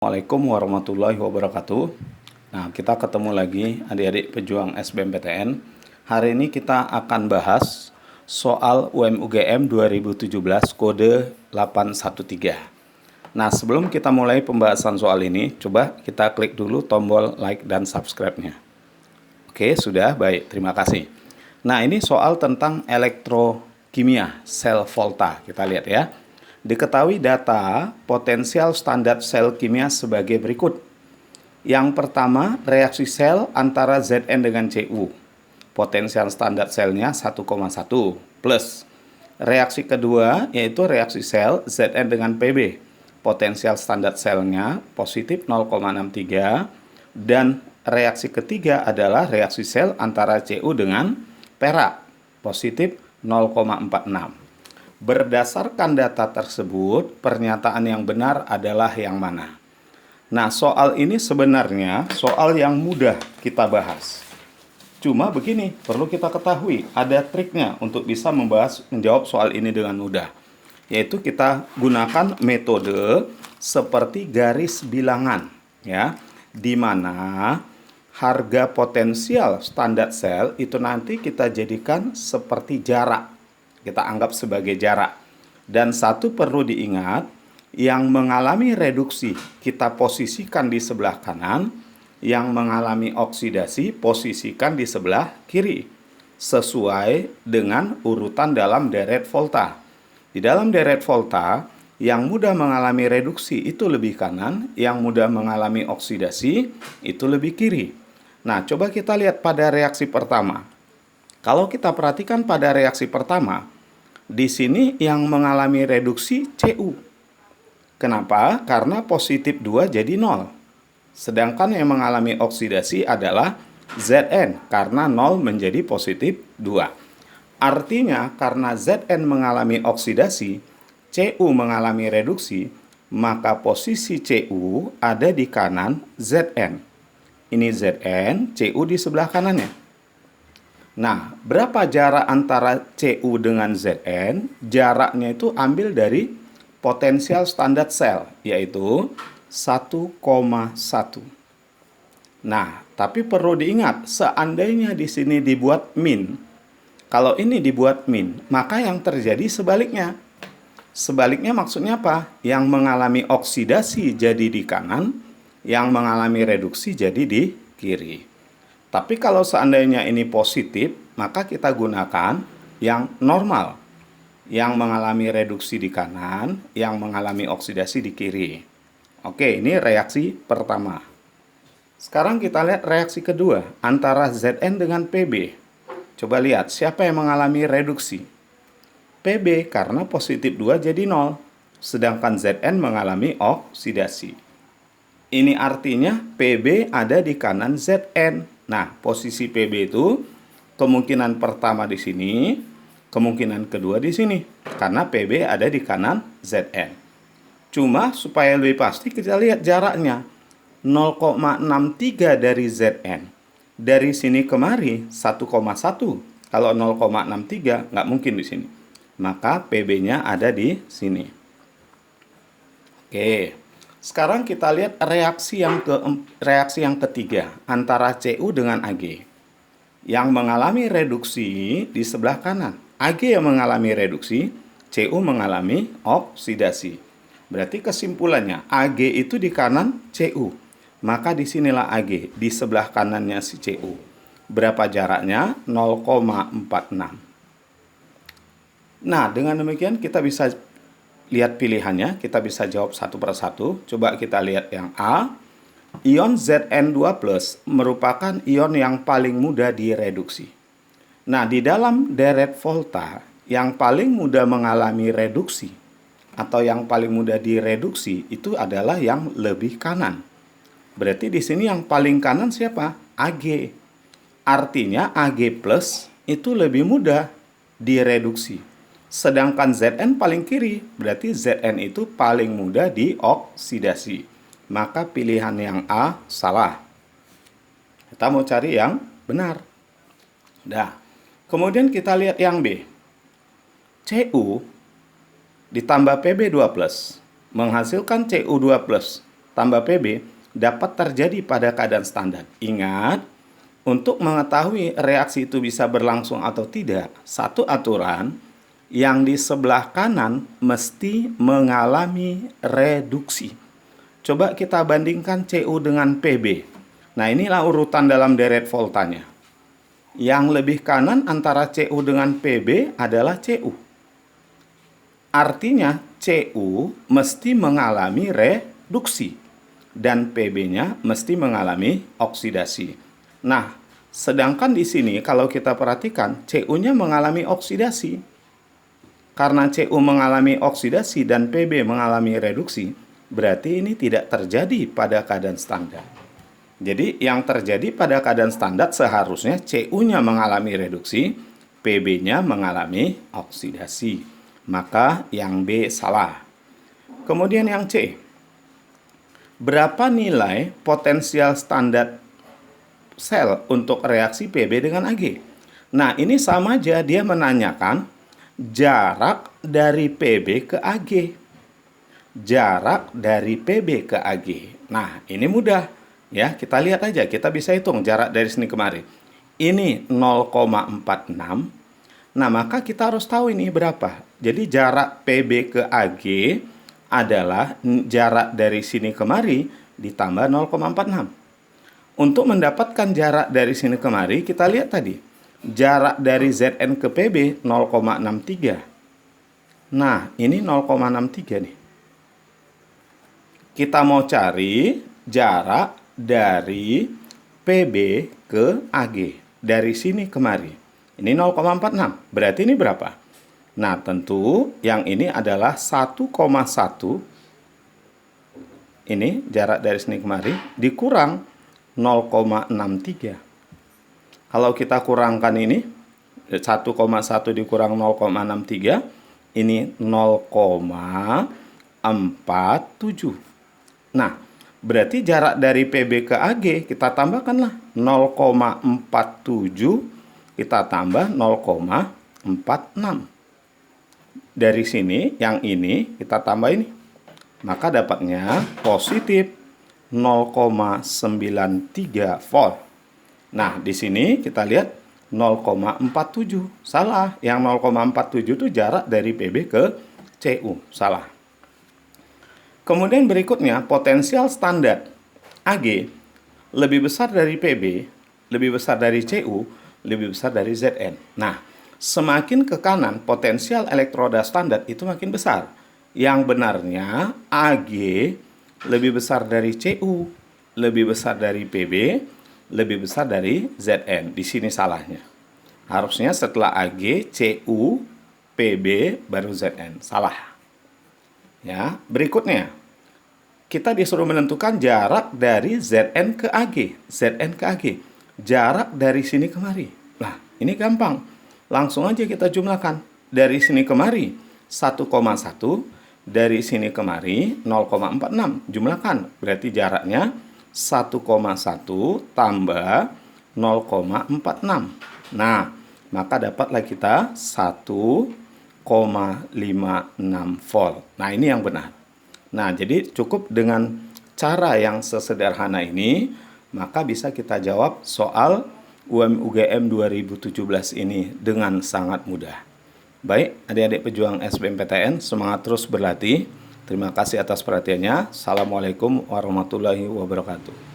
Assalamualaikum warahmatullahi wabarakatuh. Nah, kita ketemu lagi adik-adik pejuang SBMPTN. Hari ini kita akan bahas soal UMUGM 2017 kode 813. Nah, sebelum kita mulai pembahasan soal ini, coba kita klik dulu tombol like dan subscribe-nya. Oke, sudah, baik, terima kasih. Nah, ini soal tentang elektrokimia sel volta. Kita lihat ya. Diketahui data potensial standar sel kimia sebagai berikut. Yang pertama, reaksi sel antara Zn dengan Cu. Potensial standar selnya 1,1 plus. Reaksi kedua yaitu reaksi sel Zn dengan Pb. Potensial standar selnya positif 0,63. Dan reaksi ketiga adalah reaksi sel antara Cu dengan perak. Positif 0,46. Berdasarkan data tersebut, pernyataan yang benar adalah yang mana? Nah, soal ini sebenarnya soal yang mudah kita bahas. Cuma begini, perlu kita ketahui, ada triknya untuk bisa menjawab soal ini dengan mudah. Yaitu kita gunakan metode seperti garis bilangan, ya, di mana harga potensial standar sel itu nanti kita jadikan seperti jarak. Kita anggap sebagai jarak. Dan satu perlu diingat, yang mengalami reduksi kita posisikan di sebelah kanan, yang mengalami oksidasi posisikan di sebelah kiri, sesuai dengan urutan dalam deret volta. Di dalam deret volta, yang mudah mengalami reduksi itu lebih kanan, yang mudah mengalami oksidasi itu lebih kiri. Nah, coba kita lihat pada reaksi pertama. Kalau kita perhatikan pada reaksi pertama, di sini yang mengalami reduksi Cu. Kenapa? Karena positif 2 jadi 0. Sedangkan yang mengalami oksidasi adalah Zn, karena 0 menjadi positif 2. Artinya, karena Zn mengalami oksidasi, Cu mengalami reduksi, maka posisi Cu ada di kanan Zn. Ini Zn, Cu di sebelah kanannya. Nah, berapa jarak antara Cu dengan Zn? Jaraknya itu ambil dari potensial standar sel, yaitu 1,1. Nah, tapi perlu diingat, seandainya di sini dibuat min, kalau ini dibuat min, maka yang terjadi sebaliknya. Sebaliknya maksudnya apa? Yang mengalami oksidasi jadi di kanan, yang mengalami reduksi jadi di kiri. Tapi kalau seandainya ini positif, maka kita gunakan yang normal. Yang mengalami reduksi di kanan, yang mengalami oksidasi di kiri. Oke, ini reaksi pertama. Sekarang kita lihat reaksi kedua, antara Zn dengan Pb. Coba lihat, siapa yang mengalami reduksi? Pb, karena positif 2 jadi 0. Sedangkan Zn mengalami oksidasi. Ini artinya Pb ada di kanan Zn. Nah, posisi Pb itu kemungkinan pertama di sini, kemungkinan kedua di sini. Karena Pb ada di kanan Zn. Cuma supaya lebih pasti kita lihat jaraknya. 0,63 dari Zn. Dari sini kemari 1,1. Kalau 0,63 nggak mungkin di sini. Maka Pb-nya ada di sini. Oke. Sekarang kita lihat reaksi yang ketiga antara Cu dengan Ag. Yang mengalami reduksi di sebelah kanan. Ag yang mengalami reduksi, Cu mengalami oksidasi. Berarti kesimpulannya Ag itu di kanan Cu. Maka disinilah Ag, di sebelah kanannya si Cu. Berapa jaraknya? 0,46. Nah, dengan demikian kita bisa lihat pilihannya, kita bisa jawab satu persatu. Coba kita lihat yang A. Ion Zn2+ merupakan ion yang paling mudah direduksi. Nah, di dalam deret volta, yang paling mudah mengalami reduksi atau yang paling mudah direduksi itu adalah yang lebih kanan. Berarti di sini yang paling kanan siapa? Ag. Artinya Ag+ itu lebih mudah direduksi. Sedangkan Zn paling kiri, berarti Zn itu paling mudah dioksidasi. Maka pilihan yang A salah. Kita mau cari yang benar. Nah, kemudian kita lihat yang B. Cu ditambah Pb2+ menghasilkan Cu2+. tambah PB dapat terjadi pada keadaan standar. Ingat, untuk mengetahui reaksi itu bisa berlangsung atau tidak, satu aturan yang di sebelah kanan mesti mengalami reduksi. Coba kita bandingkan CU dengan PB. Nah, inilah urutan dalam deret voltanya. Yang lebih kanan antara CU dengan PB adalah CU. Artinya CU mesti mengalami reduksi dan PB-nya mesti mengalami oksidasi. Nah, sedangkan di sini kalau kita perhatikan CU-nya mengalami oksidasi. Karena CU mengalami oksidasi dan PB mengalami reduksi, berarti ini tidak terjadi pada keadaan standar. Jadi yang terjadi pada keadaan standar seharusnya CU-nya mengalami reduksi, PB-nya mengalami oksidasi. Maka yang B salah. Kemudian yang C. Berapa nilai potensial standar sel untuk reaksi PB dengan Ag? Nah, ini sama aja, dia menanyakan jarak dari PB ke Ag. Jarak dari PB ke Ag. Nah, ini mudah. Ya, kita lihat aja, kita bisa hitung jarak dari sini kemari. Ini 0,46. Nah, maka kita harus tahu ini berapa. Jadi jarak PB ke Ag adalah jarak dari sini kemari ditambah 0,46. Untuk mendapatkan jarak dari sini kemari, kita lihat tadi. Jarak dari Zn ke PB 0,63. Nah, ini 0,63 nih. Kita mau cari jarak dari PB ke Ag. Dari sini kemari. Ini 0,46. Berarti ini berapa? Nah, tentu yang ini adalah 1,1. Ini jarak dari sini kemari dikurang 0,63. Kalau kita kurangkan ini 1,1 dikurang 0,63, ini 0,47. Nah, berarti jarak dari PB ke Ag kita tambahkanlah 0,47, kita tambah 0,46. Dari sini yang ini kita tambah ini, maka dapatnya positif 0,93 volt. Nah, di sini kita lihat 0,47. Salah. Yang 0,47 itu jarak dari PB ke CU. Salah. Kemudian berikutnya, potensial standar Ag lebih besar dari PB, lebih besar dari CU, lebih besar dari Zn. Nah, semakin ke kanan, potensial elektroda standar itu makin besar. Yang benarnya Ag lebih besar dari CU, lebih besar dari PB, lebih besar dari Zn. Di sini salahnya. Harusnya setelah Ag, CU, PB, baru Zn. Salah. Ya, berikutnya. Kita disuruh menentukan jarak dari Zn ke Ag. Zn ke Ag. Jarak dari sini kemari. Nah, ini gampang. Langsung aja kita jumlahkan. Dari sini kemari 1,1. Dari sini kemari 0,46. Jumlahkan. Berarti jaraknya 1,1 tambah 0,46. Nah, maka dapatlah kita 1,56 volt. Nah, ini yang benar. Nah, jadi cukup dengan cara yang sesederhana ini, maka bisa kita jawab soal UM-UGM 2017 ini dengan sangat mudah. Baik, adik-adik pejuang SBMPTN, semangat terus berlatih. Terima kasih atas perhatiannya. Assalamualaikum warahmatullahi wabarakatuh.